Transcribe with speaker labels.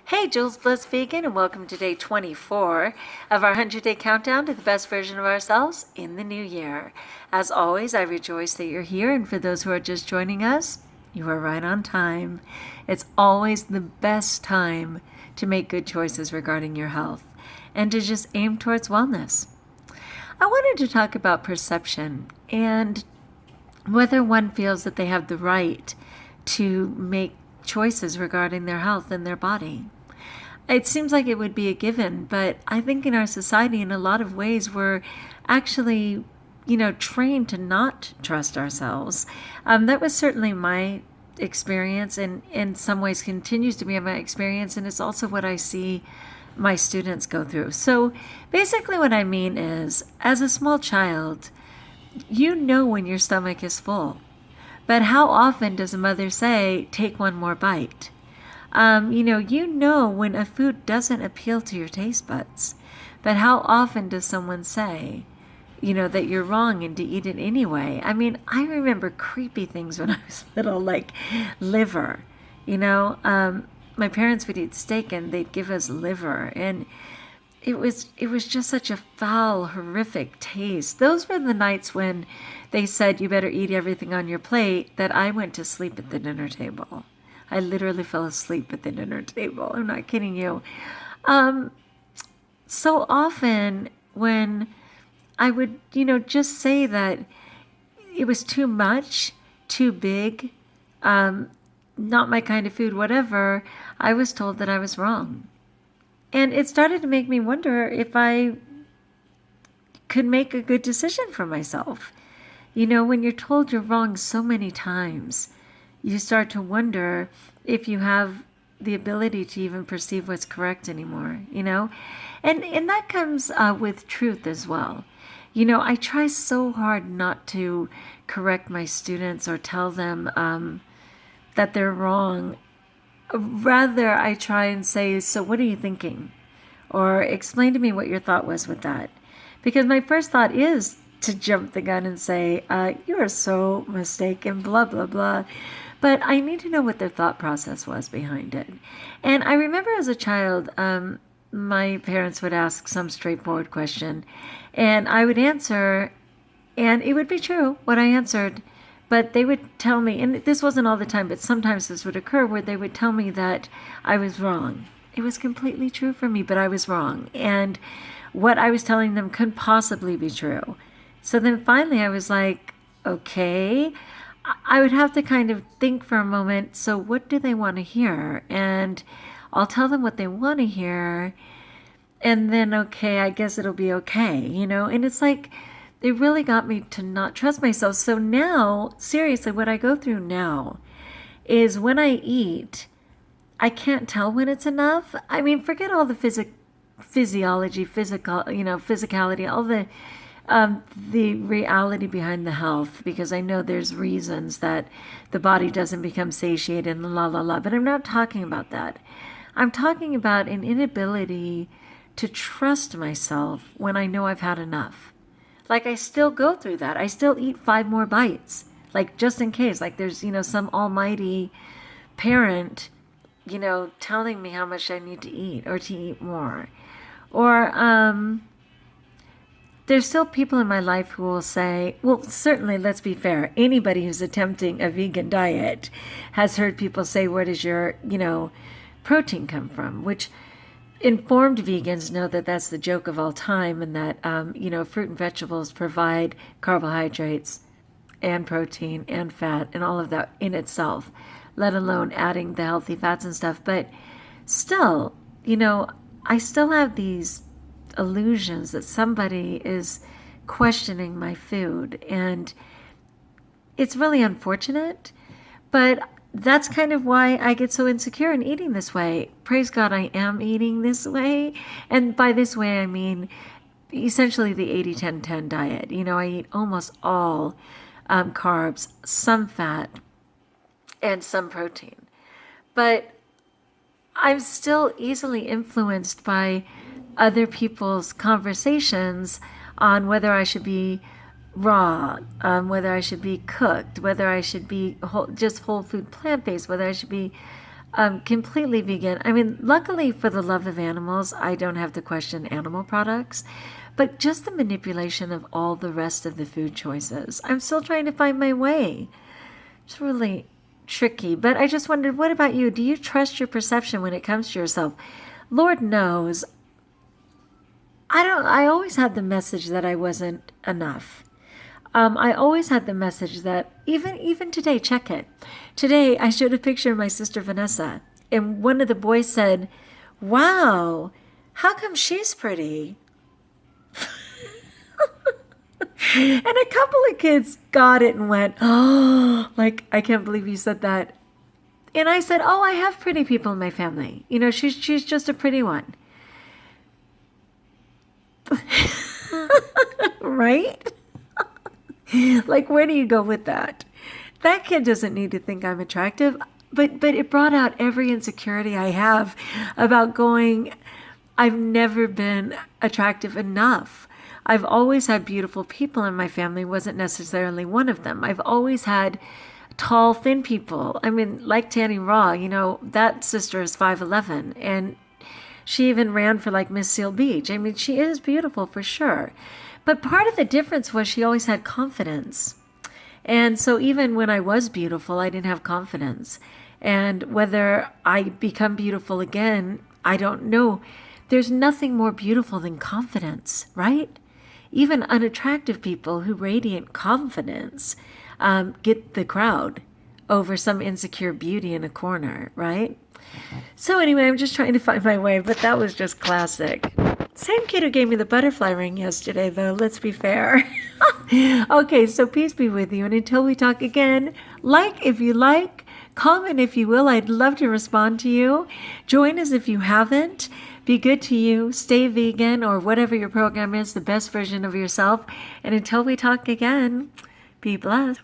Speaker 1: Hey, Jules Bliss Vegan, and welcome to day 24 of our 100-day countdown to the best version of ourselves in the new year. As always, I rejoice that you're here, and for those who are just joining us, you are right on time. It's always the best time to make good choices regarding your health and to just aim towards wellness. I wanted to talk about perception and whether one feels that they have the right to make choices regarding their health and their body. It seems like it would be a given, but I think in our society, in a lot of ways, we're actually, trained to not trust ourselves. That was certainly my experience, and in some ways continues to be my experience, and it's also what I see my students go through. So basically what I mean is, as a small child, you know when your stomach is full. But how often does a mother say, take one more bite? You know when a food doesn't appeal to your taste buds. But how often does someone say, that you're wrong and to eat it anyway? I mean, I remember creepy things when I was little, like liver. My parents would eat steak and they'd give us liver. And it was just such a foul, horrific taste. Those were the nights when they said you better eat everything on your plate that I went to sleep at the dinner table. I literally fell asleep at the dinner table. I'm not kidding you. So often when I would, just say that it was too much, too big, not my kind of food, whatever, I was told that I was wrong. And it started to make me wonder if I could make a good decision for myself. When you're told you're wrong so many times, you start to wonder if you have the ability to even perceive what's correct anymore, And that comes with truth as well. I try so hard not to correct my students or tell them that they're wrong. Rather, I try and say, so what are you thinking? Or explain to me what your thought was with that. Because my first thought is to jump the gun and say, you are so mistaken, blah, blah, blah. But I need to know what their thought process was behind it. And I remember as a child, my parents would ask some straightforward question, and I would answer, and it would be true what I answered, but they would tell me, and this wasn't all the time, but sometimes this would occur, where they would tell me that I was wrong. It was completely true for me, but I was wrong. And what I was telling them couldn't possibly be true. So then finally I was like, okay, I would have to kind of think for a moment, so what do they want to hear? And I'll tell them what they want to hear, and then, okay, I guess it'll be okay, And it's like, it really got me to not trust myself. So now, seriously, what I go through now is when I eat, I can't tell when it's enough. I mean, forget all the physiology, physicality, all the reality behind the health, because I know there's reasons that the body doesn't become satiated and la la la, but I'm not talking about that. I'm talking about an inability to trust myself when I know I've had enough. Like, I still go through that. I still eat 5 more bites, like just in case, like there's, some almighty parent, telling me how much I need to eat or to eat more. Or, there's still people in my life who will say, well, certainly, let's be fair, anybody who's attempting a vegan diet has heard people say, where does your, protein come from? Which informed vegans know that that's the joke of all time, and that, fruit and vegetables provide carbohydrates and protein and fat and all of that in itself, let alone adding the healthy fats and stuff. But still, I still have these illusions that somebody is questioning my food, and it's really unfortunate, but that's kind of why I get so insecure in eating this way. Praise God, I am eating this way, and by this way I mean essentially the 80-10-10 diet. I eat almost all carbs, some fat, and some protein, but I'm still easily influenced by other people's conversations on whether I should be raw, whether I should be cooked, whether I should be just whole food plant-based, whether I should be completely vegan. I mean, luckily for the love of animals, I don't have to question animal products, but just the manipulation of all the rest of the food choices. I'm still trying to find my way. It's really tricky, but I just wondered, what about you? Do you trust your perception when it comes to yourself? Lord knows, I always had the message that I wasn't enough. I always had the message that even today, check it. Today, I showed a picture of my sister Vanessa, and one of the boys said, "Wow, how come she's pretty?" And a couple of kids got it and went, "Oh, like, I can't believe you said that." And I said, "Oh, I have pretty people in my family. You know, she's just a pretty one." Right? Like, where do you go with that? That kid doesn't need to think I'm attractive, but it brought out every insecurity I have about going, I've never been attractive enough. I've always had beautiful people in my family, wasn't necessarily one of them. I've always had tall, thin people. I mean, like Tanny Raw, you know, that sister is 5'11", and she even ran for like Miss Seal Beach. I mean, she is beautiful for sure. But part of the difference was she always had confidence. And so even when I was beautiful, I didn't have confidence. And whether I become beautiful again, I don't know. There's nothing more beautiful than confidence, right? Even unattractive people who radiate confidence get the crowd over some insecure beauty in a corner, right? So anyway, I'm just trying to find my way, but that was just classic. Same kid who gave me the butterfly ring yesterday, though, let's be fair. Okay, so peace be with you, and until we talk again, like if you like, comment if you will. I'd love to respond to you. Join us if you haven't. Be good to you. Stay vegan, or whatever your program is, the best version of yourself. And until we talk again, be blessed.